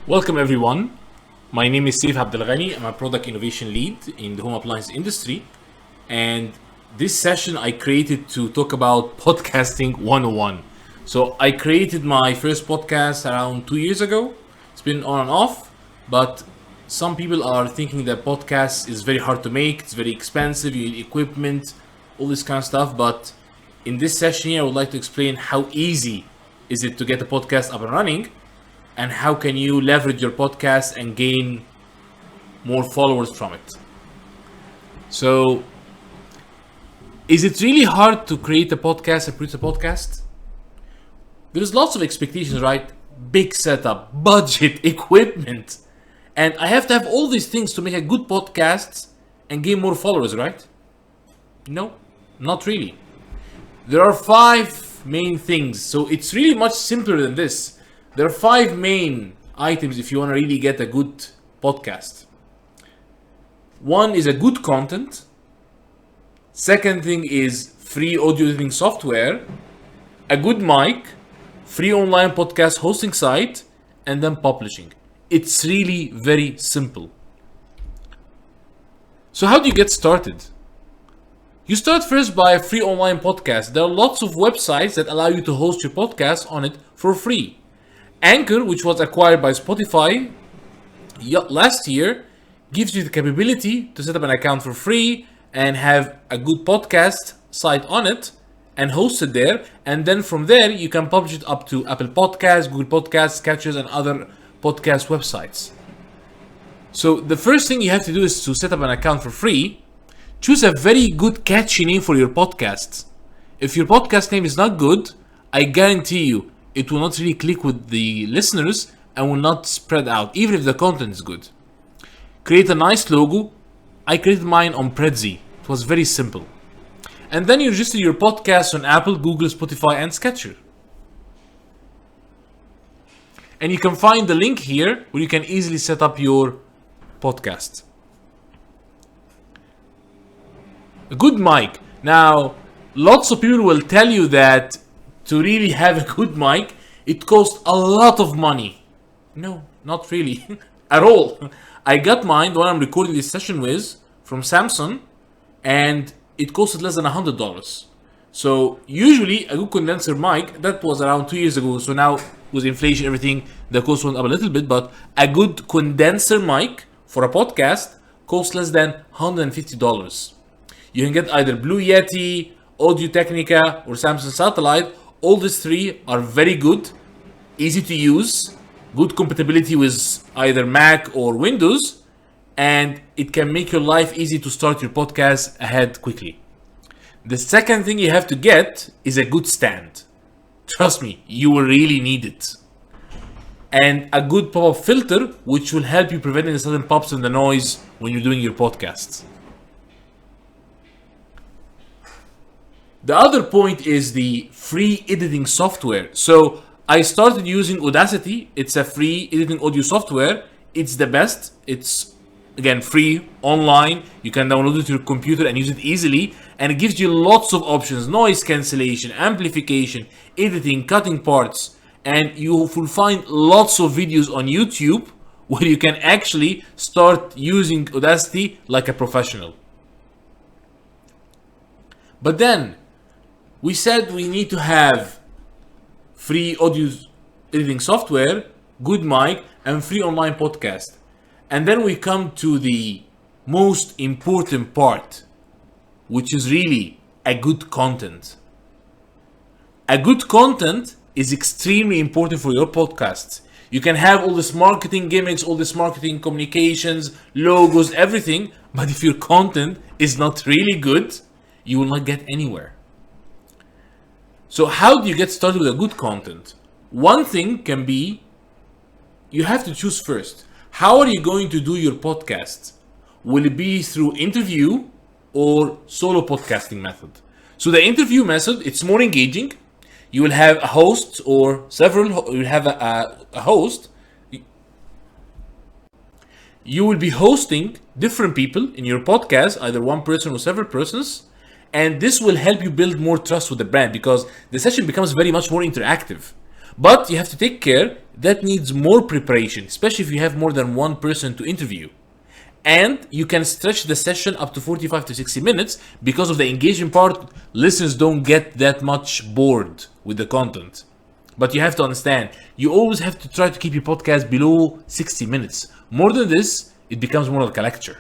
Welcome everyone. My name is Saif Abdelghani. I'm a product innovation lead in the home appliance industry. And this session I created to talk about podcasting 101. So I created my first podcast around 2 years ago. It's been on and off, but some people are thinking that podcast is very hard to make. It's very expensive. You need equipment, all this kind of stuff. But in this session here, I would like to explain how easy is it to get a podcast up and running, and how can you leverage your podcast and gain more followers from it. So, is it really hard to create a podcast and produce a podcast? There's lots of expectations, right? Big setup, budget, equipment. And I have to have all these things to make a good podcast and gain more followers, right? No, not really. There are 5 main things. So it's really much simpler than this. There are 5 main items if you want to really get a good podcast. One is a good content. Second thing is free audio editing software, a good mic, free online podcast hosting site, and then publishing. It's really very simple. So how do you get started? You start first by a free online podcast. There are lots of websites that allow you to host your podcast on it for free. Anchor, which was acquired by Spotify last year, gives you the capability to set up an account for free and have a good podcast site on it and host it there. And then from there, you can publish it up to Apple Podcasts, Google Podcasts, Sketchers, and other podcast websites. So the first thing you have to do is to set up an account for free. Choose a very good catchy name for your podcast. If your podcast name is not good, I guarantee you, it will not really click with the listeners and will not spread out, even if the content is good. Create a nice logo. I created mine on Prezi. It was very simple. And then you register your podcast on Apple, Google, Spotify, and Sketcher. And you can find the link here where you can easily set up your podcast. A good mic. Now, lots of people will tell you that to really have a good mic, it costs a lot of money. No, not really. At all. I got mine, the one I'm recording this session with, from Samsung, and it costed less than $100. So usually a good condenser mic, that was around 2 years ago, so now with inflation everything, the cost went up a little bit, but a good condenser mic for a podcast costs less than $150. You can get either Blue Yeti, Audio Technica, or Samsung Satellite. All these 3 are very good, easy to use, good compatibility with either Mac or Windows, and it can make your life easy to start your podcast ahead quickly. The second thing you have to get is a good stand. Trust me, you will really need it. And a good pop-up filter, which will help you prevent the sudden pops and the noise when you're doing your podcasts. The other point is the free editing software. So I started using Audacity. It's a free editing audio software. It's the best. It's, again, free, online. You can download it to your computer and use it easily. And it gives you lots of options. Noise cancellation, amplification, editing, cutting parts. And you will find lots of videos on YouTube where you can actually start using Audacity like a professional. But then, we said we need to have free audio editing software, good mic, and free online podcast. And then we come to the most important part, which is really a good content. A good content is extremely important for your podcast. You can have all this marketing gimmicks, all this marketing communications, logos, everything, but if your content is not really good, you will not get anywhere. So how do you get started with a good content? One thing can be, you have to choose first. How are you going to do your podcast? Will it be through interview or solo podcasting method? So the interview method, it's more engaging. You will have a host or several, you will have a host. You will be hosting different people in your podcast, either one person or several persons. And this will help you build more trust with the brand because the session becomes very much more interactive. But you have to take care, that needs more preparation, especially if you have more than one person to interview. And you can stretch the session up to 45 to 60 minutes because of the engagement part. Listeners don't get that much bored with the content. But you have to understand, you always have to try to keep your podcast below 60 minutes. More than this, it becomes more like a lecture.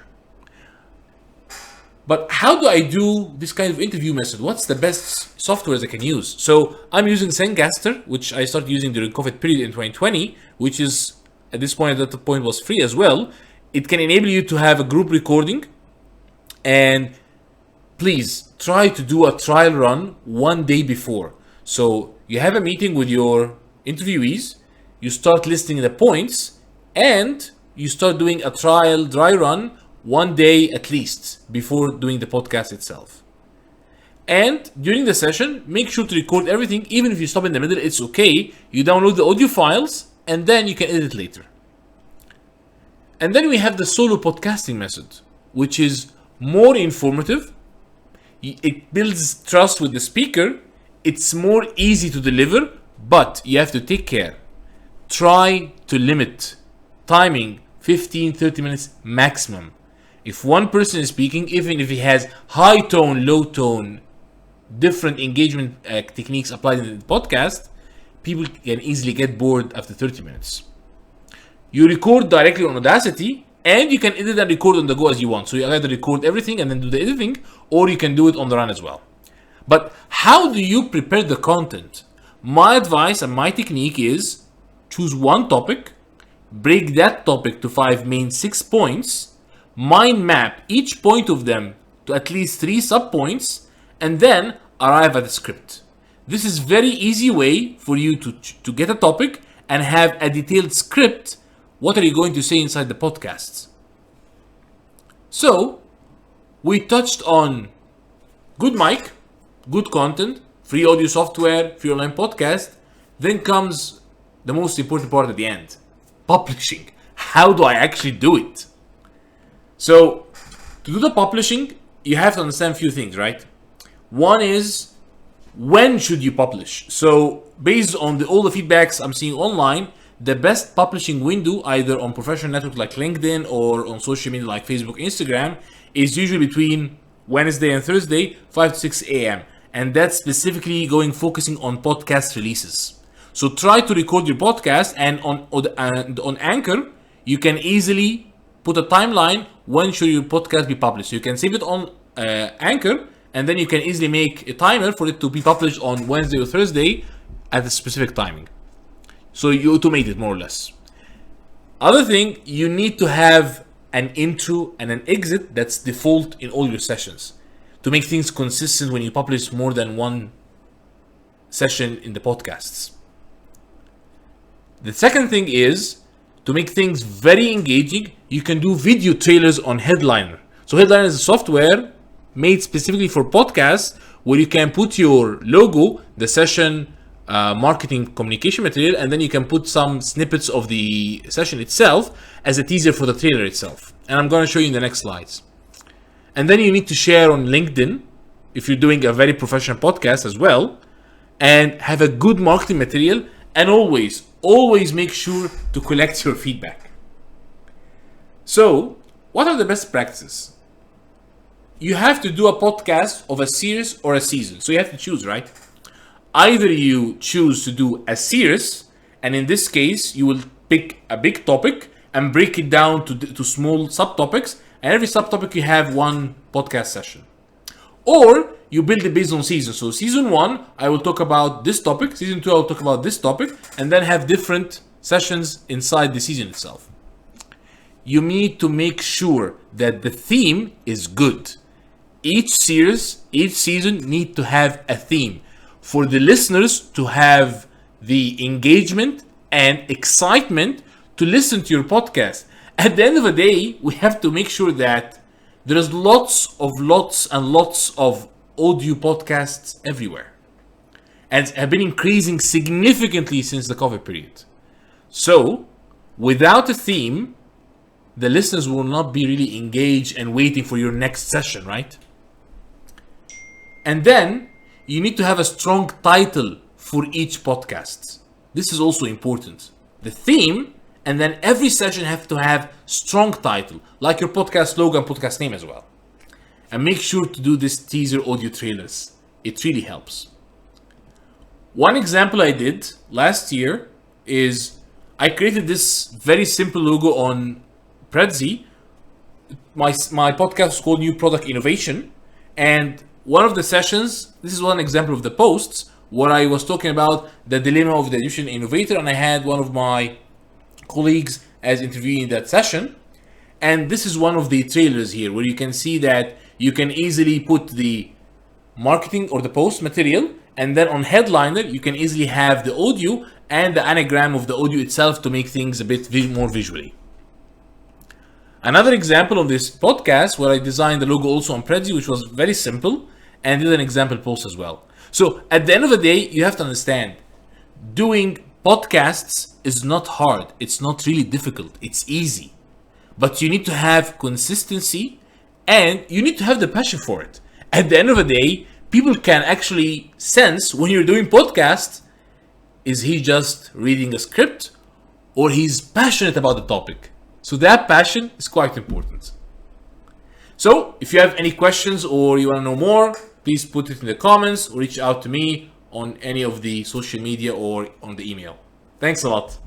But how do I do this kind of interview method? What's the best software I can use? So I'm using Zencastr, which I started using during COVID period in 2020, which is at that point was free as well. It can enable you to have a group recording, and please try to do a trial run one day before. So you have a meeting with your interviewees, you start listing the points, and you start doing a trial dry run one day at least before doing the podcast itself. And during the session, make sure to record everything. Even if you stop in the middle, it's okay. You download the audio files and then you can edit later. And then we have the solo podcasting method, which is more informative. It builds trust with the speaker. It's more easy to deliver, but you have to take care. Try to limit timing 15-30 minutes maximum. If one person is speaking, even if he has high tone, low tone, different engagement techniques applied in the podcast, people can easily get bored after 30 minutes. You record directly on Audacity, and you can edit and record on the go as you want. So you either record everything and then do the editing, or you can do it on the run as well. But how do you prepare the content? My advice and my technique is choose one topic, break that topic to 6 points, mind map each point of them to at least 3 subpoints, and then arrive at the script. This is very easy way for you to get a topic and have a detailed script. What are you going to say inside the podcasts? So, we touched on good mic, good content, free audio software, free online podcast. Then comes the most important part at the end, publishing. How do I actually do it? So, to do the publishing, you have to understand a few things, right? One is, when should you publish? So, based on all the feedbacks I'm seeing online, the best publishing window, either on professional networks like LinkedIn or on social media like Facebook, Instagram, is usually between Wednesday and Thursday, 5 to 6 a.m. And that's specifically focusing on podcast releases. So try to record your podcast, and on Anchor, you can easily put a timeline when should your podcast be published. So you can save it on Anchor, and then you can easily make a timer for it to be published on Wednesday or Thursday at a specific timing. So you automate it more or less. Other thing, you need to have an intro and an exit that's default in all your sessions to make things consistent when you publish more than one session in the podcasts. The second thing is, to make things very engaging, you can do video trailers on Headliner. So Headliner is a software made specifically for podcasts where you can put your logo, the session, marketing communication material, and then you can put some snippets of the session itself as a teaser for the trailer itself. And I'm going to show you in the next slides. And then you need to share on LinkedIn if you're doing a very professional podcast as well, and have a good marketing material, and always make sure to collect your feedback. So, what are the best practices? You have to do a podcast of a series or a season. So you have to choose, right? Either you choose to do a series, and in this case, you will pick a big topic and break it down to small subtopics, and every subtopic you have one podcast session. Or you build it based on season. So season 1, I will talk about this topic. Season 2, I will talk about this topic, and then have different sessions inside the season itself. You need to make sure that the theme is good. Each series, each season need to have a theme for the listeners to have the engagement and excitement to listen to your podcast. At the end of the day, we have to make sure that there is lots and lots of audio podcasts everywhere, and have been increasing significantly since the COVID period. So, without a theme, the listeners will not be really engaged and waiting for your next session, right? And then, you need to have a strong title for each podcast. This is also important. The theme, and then every session have to have strong title, like your podcast logo and podcast name as well. And make sure to do this teaser audio trailers. It really helps. One example I did last year is I created this very simple logo on Prezi. My podcast is called New Product Innovation. And one of the sessions, this is one example of the posts, where I was talking about the dilemma of the Egyptian innovator, and I had one of my colleagues as interviewing that session. And this is one of the trailers here, where you can see that you can easily put the marketing or the post material, and then on headliner, you can easily have the audio and the anagram of the audio itself to make things a bit more visually. Another example of this podcast where I designed the logo also on Prezi, which was very simple, and did an example post as well. So at the end of the day, you have to understand, doing podcasts is not hard. It's not really difficult. It's easy. But you need to have consistency and you need to have the passion for it. At the end of the day, people can actually sense when you're doing podcasts, is he just reading a script or he's passionate about the topic? So that passion is quite important. So if you have any questions or you want to know more, please put it in the comments or reach out to me on any of the social media or on the email. Thanks a lot.